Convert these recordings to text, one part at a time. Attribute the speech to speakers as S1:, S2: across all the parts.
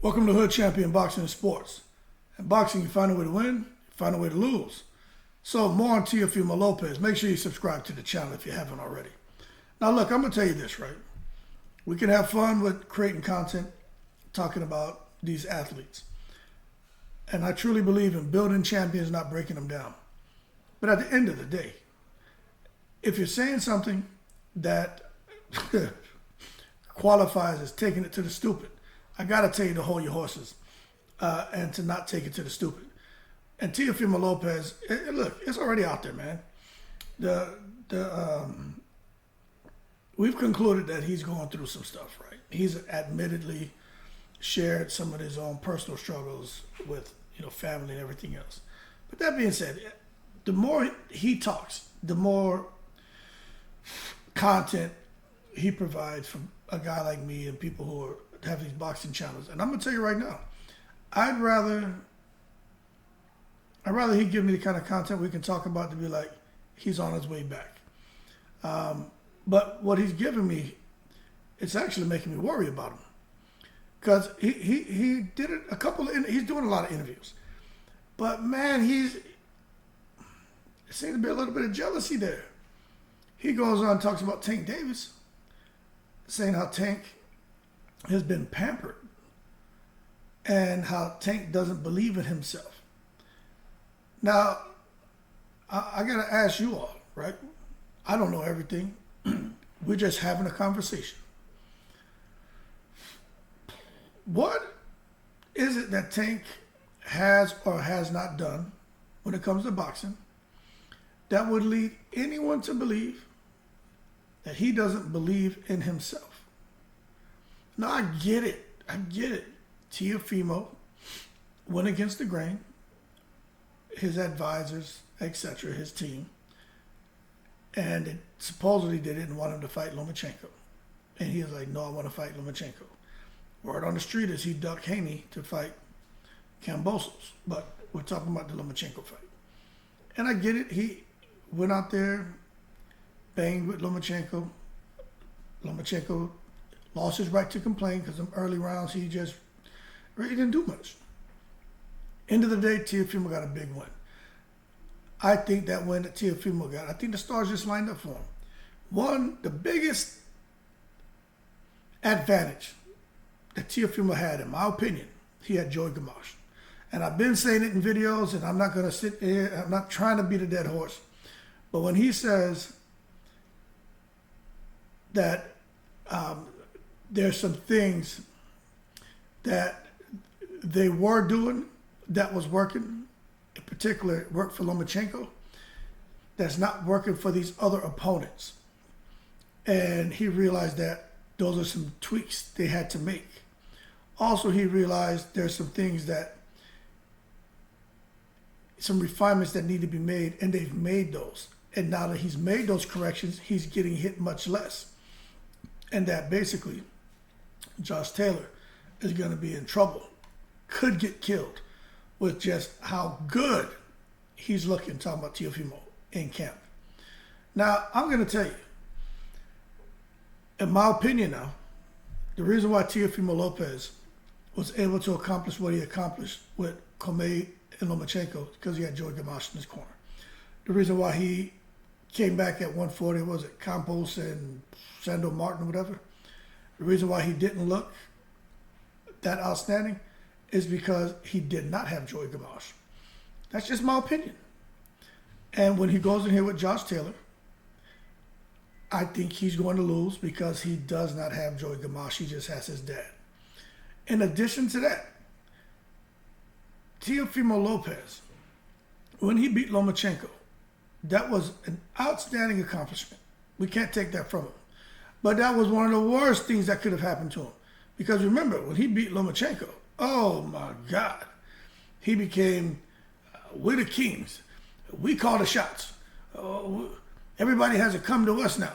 S1: Welcome to Hood Champion Boxing and Sports. In boxing, you find a way to win, you find a way to lose. So more on Teofimo Lopez. Make sure you subscribe to the channel if you haven't already. Now look, I'm going to tell you this, right? We can have fun with creating content, talking about these athletes. And I truly believe in building champions, not breaking them down. But at the end of the day, if you're saying something that qualifies as taking it to the stupid, I got to tell you to hold your horses and to not take it to the stupid. And Teofimo Lopez, look, it's already out there, man. We've concluded that he's going through some stuff, right? He's admittedly shared some of his own personal struggles with, family and everything else. But that being said, the more he talks, the more content he provides from a guy like me and people who have these boxing channels. And I'm gonna tell you right now, I'd rather he give me the kind of content we can talk about to be like he's on his way back. But what he's giving me, it's actually making me worry about him, because he did it he's doing a lot of interviews, but man, it seems to be a little bit of jealousy there. He goes on and talks about Tank Davis, saying how Tank has been pampered and how Tank doesn't believe in himself. Now, I got to ask you all, right? I don't know everything. We're just having a conversation. What is it that Tank has or has not done when it comes to boxing that would lead anyone to believe that he doesn't believe in himself? Now, I get it. Teofimo went against the grain. His advisors, etc., his team. And supposedly they didn't want him to fight Lomachenko. And he was like, no, I want to fight Lomachenko. Word on the street is he ducked Haney to fight Kambosos. But we're talking about the Lomachenko fight. And I get it. He went out there, banged with Lomachenko. Lomachenko lost his right to complain because in early rounds he just really didn't do much. End of the day, Teofimo got a big win. I think that win that Teofimo got, I think the stars just lined up for him. One, the biggest advantage that Teofimo had, in my opinion, he had Joey Gamache. And I've been saying it in videos, and I'm not going to sit here, I'm not trying to beat a dead horse. But when he says that there's some things that they were doing that was working, in particular it worked for Lomachenko, that's not working for these other opponents. And he realized that those are some tweaks they had to make. Also, he realized there's some things some refinements that need to be made, and they've made those. And now that he's made those corrections, he's getting hit much less. And that basically Josh Taylor is going to be in trouble, could get killed with just how good he's looking, talking about Teofimo in camp. Now, I'm going to tell you, in my opinion now, the reason why Teofimo Lopez was able to accomplish what he accomplished with Comey and Lomachenko is because he had Joey Gamache in his corner. The reason why he came back at 140, was it Campos and Sando Martin or whatever? The reason why he didn't look that outstanding is because he did not have Joey Gamache. That's just my opinion. And when he goes in here with Josh Taylor, I think he's going to lose because he does not have Joey Gamache. He just has his dad. In addition to that, Teofimo Lopez, when he beat Lomachenko, that was an outstanding accomplishment. We can't take that from him. But that was one of the worst things that could have happened to him. Because remember, when he beat Lomachenko, oh my God, he became, we're the kings. We call the shots. Everybody has to come to us now.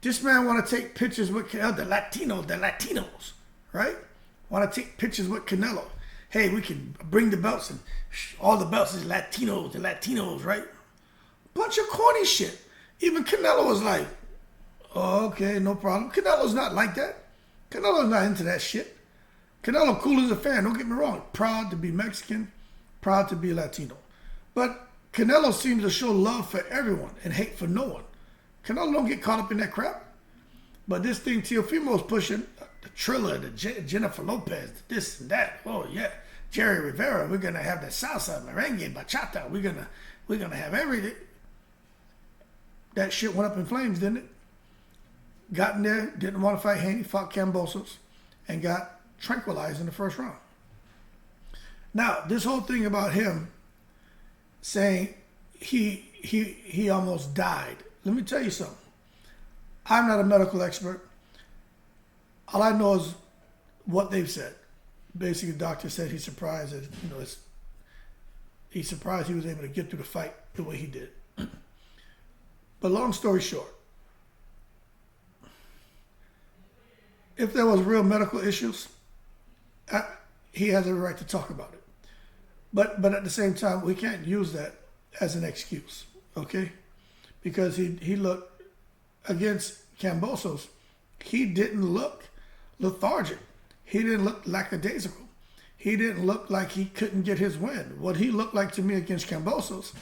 S1: This man want to take pictures with the Latinos, right? Want to take pictures with Canelo. Hey, we can bring the belts, and all the belts is the Latinos, right? Bunch of corny shit. Even Canelo was like, oh, okay, no problem. Canelo's not like that. Canelo's not into that shit. Canelo, cool as a fan, don't get me wrong. Proud to be Mexican, proud to be Latino. But Canelo seems to show love for everyone and hate for no one. Canelo don't get caught up in that crap. But this thing Teofimo's pushing, the Triller, the Jennifer Lopez, this and that. Oh yeah, Jerry Rivera, we're gonna have the salsa, merengue, bachata. We're gonna have everything. That shit went up in flames, didn't it? Got in there, didn't want to fight Haney, fought Kambosos, and got tranquilized in the first round. Now, this whole thing about him saying he almost died. Let me tell you something. I'm not a medical expert. All I know is what they've said. Basically, the doctor said he's surprised that, he's surprised he was able to get through the fight the way he did. But long story short, if there was real medical issues, he has a right to talk about it. But at the same time, we can't use that as an excuse, okay? Because he looked against Kambosos, he didn't look lethargic. He didn't look lackadaisical. He didn't look like he couldn't get his win. What he looked like to me against Kambosos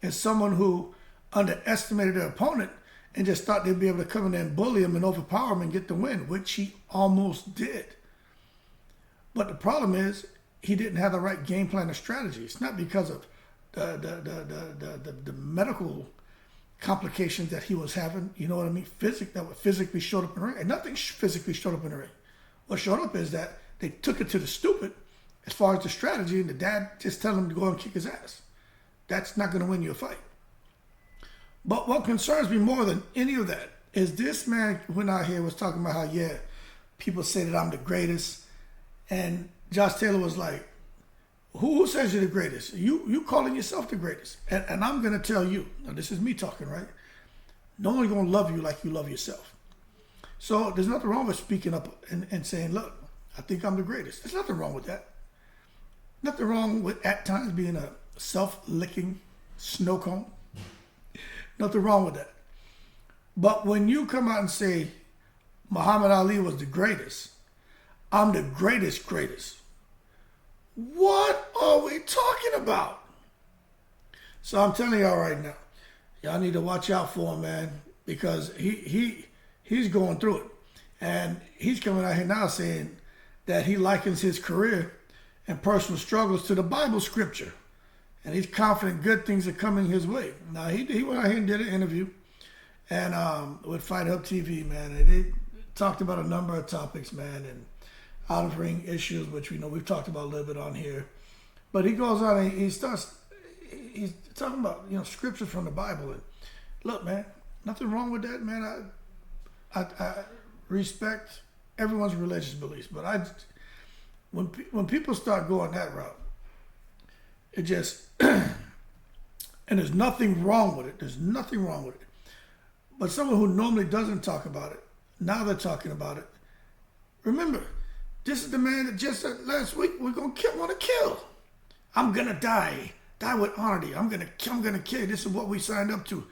S1: is someone who underestimated their opponent and just thought they'd be able to come in there and bully him and overpower him and get the win, which he almost did. But the problem is he didn't have the right game plan or strategy. It's not because of the medical complications that he was having, you know what I mean? That physically showed up in the ring. And nothing physically showed up in the ring. What showed up is that they took it to the stupid as far as the strategy, and the dad just telling him to go and kick his ass. That's not going to win you a fight. But what concerns me more than any of that is this man went out here was talking about how, yeah, people say that I'm the greatest. And Josh Taylor was like, who says you're the greatest? You calling yourself the greatest. And I'm going to tell you, now this is me talking, right? No one's going to love you like you love yourself. So there's nothing wrong with speaking up and saying, look, I think I'm the greatest. There's nothing wrong with that. Nothing wrong with at times being a self-licking snow cone. Nothing wrong with that. But when you come out and say, Muhammad Ali was the greatest, I'm the greatest. What are we talking about? So I'm telling y'all right now, y'all need to watch out for him, man, because he's going through it. And he's coming out here now saying that he likens his career and personal struggles to the Bible scripture. And he's confident good things are coming his way. Now, he went out here and did an interview and with Fight Hub TV, man. And they talked about a number of topics, man, and out-of-ring issues, which we know we've talked about a little bit on here. But he goes on and he's talking about, scriptures from the Bible. And look, man, nothing wrong with that, man. I respect everyone's religious beliefs, but when people start going that route, it just and there's nothing wrong with it. There's nothing wrong with it. But someone who normally doesn't talk about it, now they're talking about it. Remember, this is the man that just said last week, we're gonna want to kill. I'm gonna die with honesty. I'm gonna kill. This is what we signed up to.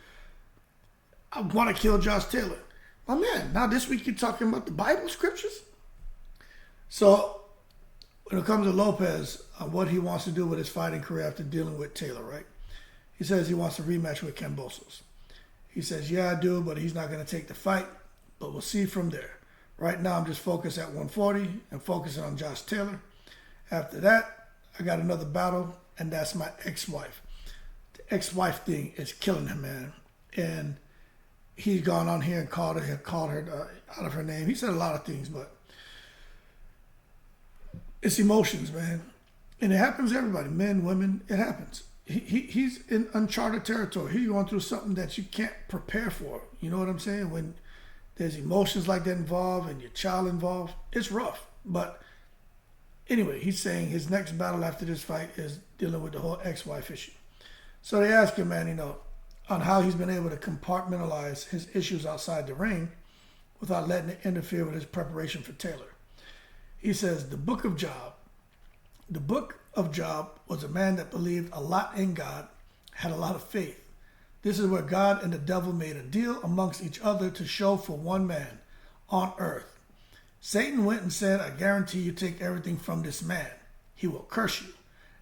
S1: I want to kill Josh Taylor. My man, now this week you're talking about the Bible scriptures? So when it comes to Lopez, what he wants to do with his fighting career after dealing with Taylor, right? He says he wants a rematch with Kambosos. He says, yeah, I do, but he's not going to take the fight, but we'll see from there. Right now, I'm just focused at 140 and focusing on Josh Taylor. After that, I got another battle, and that's my ex-wife. The ex-wife thing is killing him, man. And he's gone on here and called her out of her name. He said a lot of things, but it's emotions, man. And it happens to everybody, men, women, it happens. He's in uncharted territory. He's going through something that you can't prepare for. You know what I'm saying? When there's emotions like that involved and your child involved, it's rough. But anyway, he's saying his next battle after this fight is dealing with the whole ex-wife issue. So they ask him, man, on how he's been able to compartmentalize his issues outside the ring without letting it interfere with his preparation for Taylor. He says, the book of Job was a man that believed a lot in God, had a lot of faith. This is where God and the devil made a deal amongst each other to show for one man on earth. Satan went and said, I guarantee you take everything from this man. He will curse you.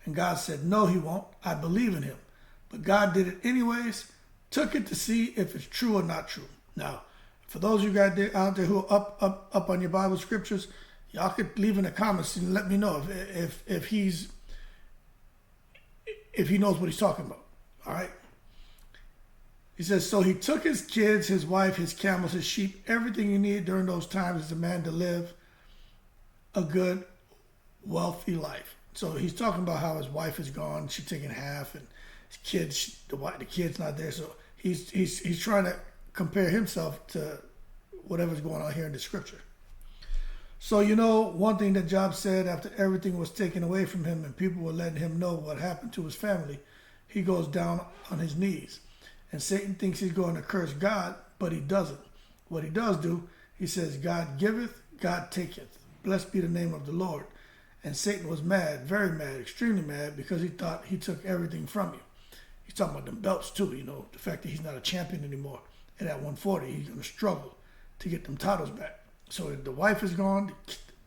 S1: And God said, no, he won't. I believe in him. But God did it anyways, took it to see if it's true or not true. Now, for those of you guys out there who are up on your Bible scriptures, y'all could leave in the comments and let me know if he knows what he's talking about. All right. He says, so he took his kids, his wife, his camels, his sheep, everything he needed during those times as a man to live a good, wealthy life. So he's talking about how his wife is gone, she's taking half, and his kids, the kid's not there. So he's trying to compare himself to whatever's going on here in the scripture. So, one thing that Job said after everything was taken away from him and people were letting him know what happened to his family, he goes down on his knees. And Satan thinks he's going to curse God, but he doesn't. What he does do, he says, God giveth, God taketh. Blessed be the name of the Lord. And Satan was mad, very mad, extremely mad, because he thought he took everything from you. He's talking about them belts too, the fact that he's not a champion anymore. And at 140, he's going to struggle to get them titles back. So the wife is gone,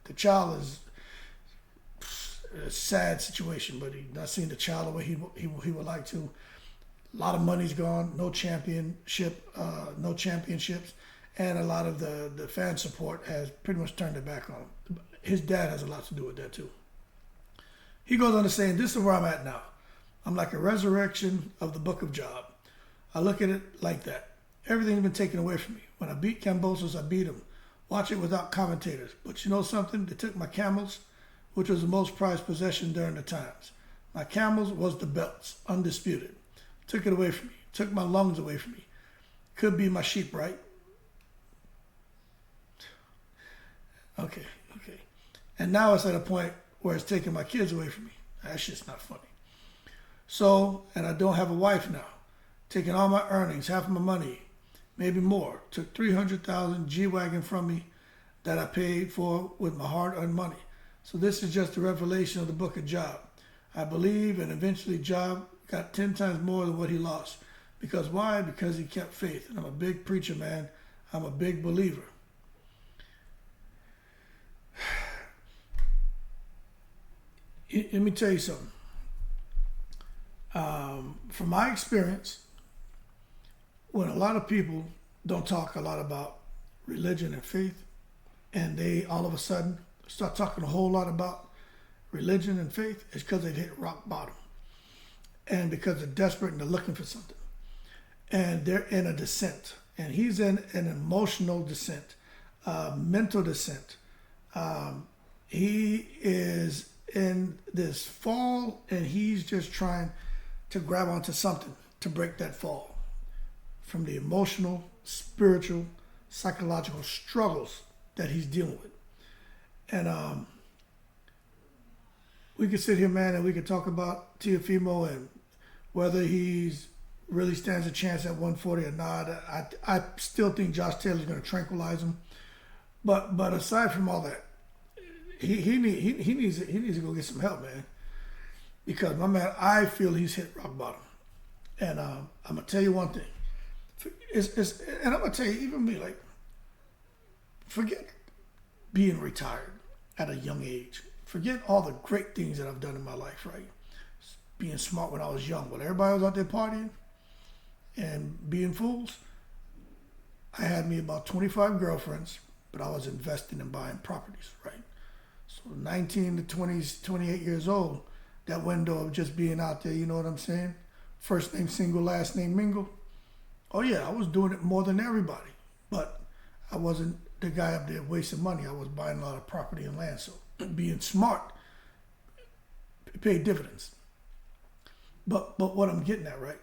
S1: the child is a sad situation, but he's not seeing the child the way he would like to. A lot of money's gone, no championships, and a lot of the fan support has pretty much turned their back on him. His dad has a lot to do with that too. He goes on to saying, this is where I'm at now. I'm like a resurrection of the book of Job. I look at it like that. Everything's been taken away from me. When I beat Cambosos, I beat him. Watch it without commentators. But you know something? They took my camels, which was the most prized possession during the times. My camels was the belts, undisputed. Took it away from me. Took my lungs away from me. Could be my sheep, right? Okay. And now it's at a point where it's taking my kids away from me. That shit's not funny. So, and I don't have a wife now. Taking all my earnings, half of my money, maybe more. Took $300,000 G-Wagon from me that I paid for with my hard-earned money. So this is just the revelation of the book of Job. I believe, and eventually Job got 10 times more than what he lost. Because why? Because he kept faith. And I'm a big preacher, man. I'm a big believer. Let me tell you something. From my experience, when a lot of people don't talk a lot about religion and faith, and they all of a sudden start talking a whole lot about religion and faith, it's because they've hit rock bottom. And because they're desperate and they're looking for something. And they're in a descent. And he's in an emotional descent, mental descent. He is in this fall, and he's just trying to grab onto something to break that fall from the emotional, spiritual, psychological struggles that he's dealing with. And we could sit here, man, and we could talk about Teofimo and whether he's really stands a chance at 140 or not. I still think Josh Taylor's going to tranquilize him. But aside from all that, he needs to go get some help, man. Because my man, I feel he's hit rock bottom. And I'm gonna tell you one thing. And I'm gonna tell you, even me, like, forget being retired at a young age. Forget all the great things that I've done in my life, right? Being smart when I was young, when everybody was out there partying and being fools. I had me about 25 girlfriends, but I was investing in buying properties, right? So 19 to 20, 28 years old, that window of just being out there, you know what I'm saying? First name single, last name mingle. Oh yeah, I was doing it more than everybody, but I wasn't the guy up there wasting money. I was buying a lot of property and land. So being smart paid dividends. But what I'm getting at, right,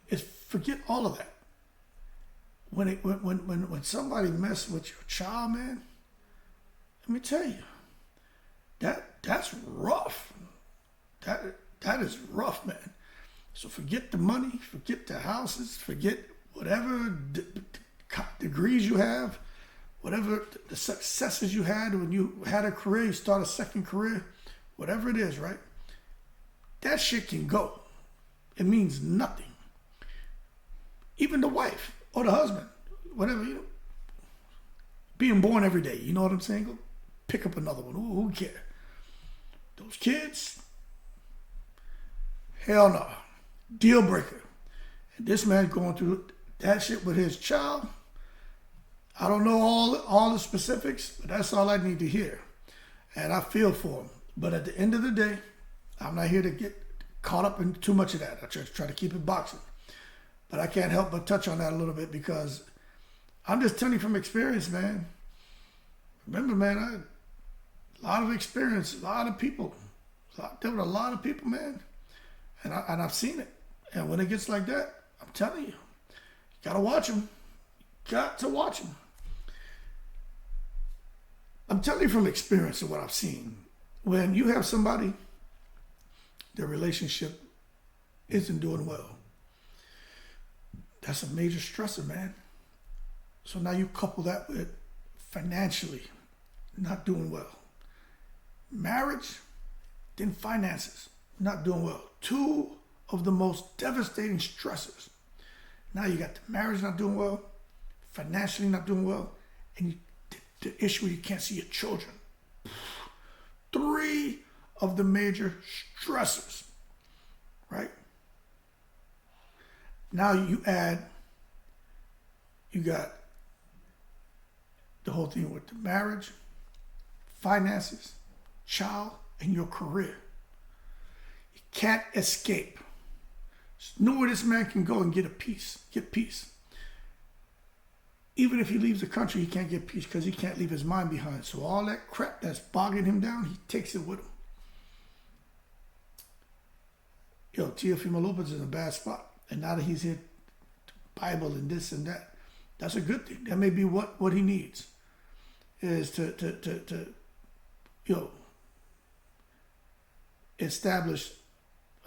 S1: is forget all of that. When somebody messes with your child, man, let me tell you, that's rough. That is rough, man. So forget the money, forget the houses, forget whatever degrees you have, whatever the successes you had when you had a career, you start a second career, whatever it is, right? That shit can go. It means nothing. Even the wife or the husband, whatever, being born every day. You know what I'm saying? Go pick up another one. Who cares? Those kids, hell no. Deal breaker. And this man's going through that shit with his child. I don't know all the specifics, but that's all I need to hear. And I feel for him. But at the end of the day, I'm not here to get caught up in too much of that. I try to keep it boxing. But I can't help but touch on that a little bit because I'm just telling you from experience, man. Remember, man, I had a lot of experience, a lot of people. There were a lot of people, man. And I've seen it. And when it gets like that, I'm telling you gotta watch them. Got to watch them. I'm telling you from experience of what I've seen. When you have somebody, their relationship isn't doing well, that's a major stressor, man. So now you couple that with financially not doing well. Marriage, then finances, not doing well. Two of the most devastating stressors. Now you got the marriage not doing well, financially not doing well, and the issue where you can't see your children. Three of the major stressors, right? Now you got the whole thing with the marriage, finances, child, and your career. You can't escape. There's nowhere this man can go and get peace. Even if he leaves the country, he can't get peace because he can't leave his mind behind. So all that crap that's bogging him down, he takes it with him. Yo, Teofimo Lopez is in a bad spot. And now that he's hit Bible and this and that, that's a good thing. That may be what he needs, is to establish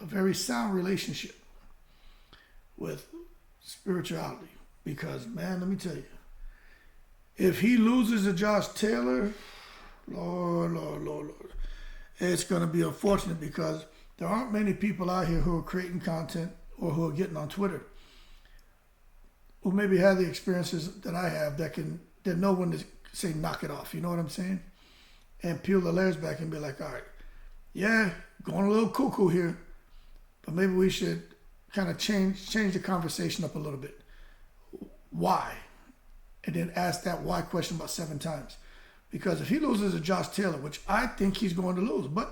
S1: a very sound relationship with spirituality. Because, man, let me tell you, if he loses to Josh Taylor, Lord, it's going to be unfortunate because there aren't many people out here who are creating content or who are getting on Twitter who maybe have the experiences that I have that know when to say knock it off. You know what I'm saying? And peel the layers back and be like, all right, yeah, going a little cuckoo here, but maybe we should kind of change the conversation up a little bit. Why? And then ask that why question about 7 times. Because if he loses to Josh Taylor, which I think he's going to lose, but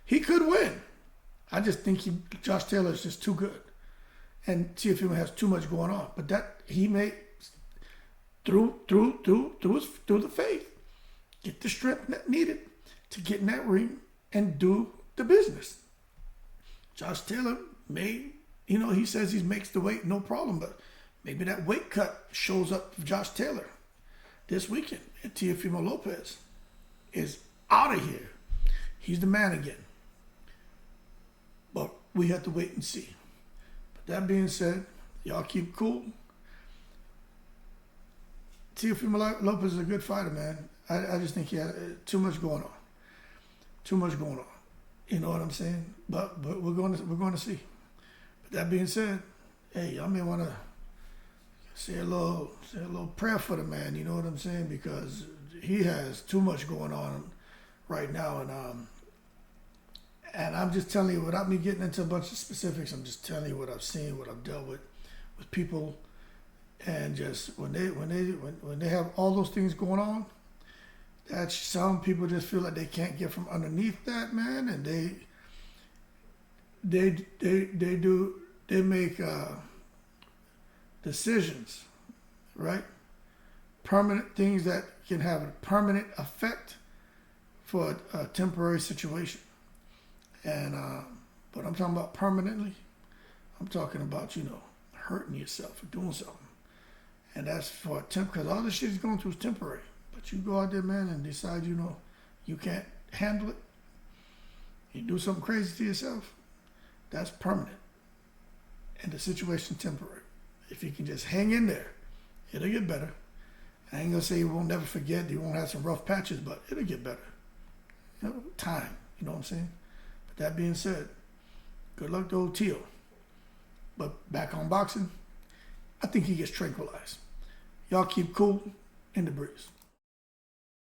S1: he could win. I just think Josh Taylor is just too good. And Teofimo has too much going on. But that he may through the faith get the strength needed to get in that ring and do the business. Josh Taylor he says he makes the weight, no problem, but maybe that weight cut shows up for Josh Taylor this weekend. And Teofimo Lopez is out of here. He's the man again. But we have to wait and see. But that being said, y'all keep cool. Teofimo Lopez is a good fighter, man. I just think he had too much going on. Too much going on. You know what I'm saying? But we're going to see. But that being said, hey, y'all may want to say a little prayer for the man, you know what I'm saying? Because he has too much going on right now, and I'm just telling you, without me getting into a bunch of specifics, I'm just telling you what I've seen, what I've dealt with people, and just when they have all those things going on, that some people just feel like they can't get from underneath that, man, and they make decisions, right? Permanent things that can have a permanent effect for a temporary situation. And but I'm talking about permanently. I'm talking about hurting yourself or doing something, and that's for because all this shit is going through is temporary. But you go out there, man, and decide you can't handle it. You do something crazy to yourself. That's permanent, and the situation temporary. If you can just hang in there, it'll get better. I ain't gonna say you won't never forget, you won't have some rough patches, but it'll get better. Time, you know what I'm saying? But that being said, good luck to old Teo. But back on boxing, I think he gets tranquilized. Y'all keep cool in the breeze.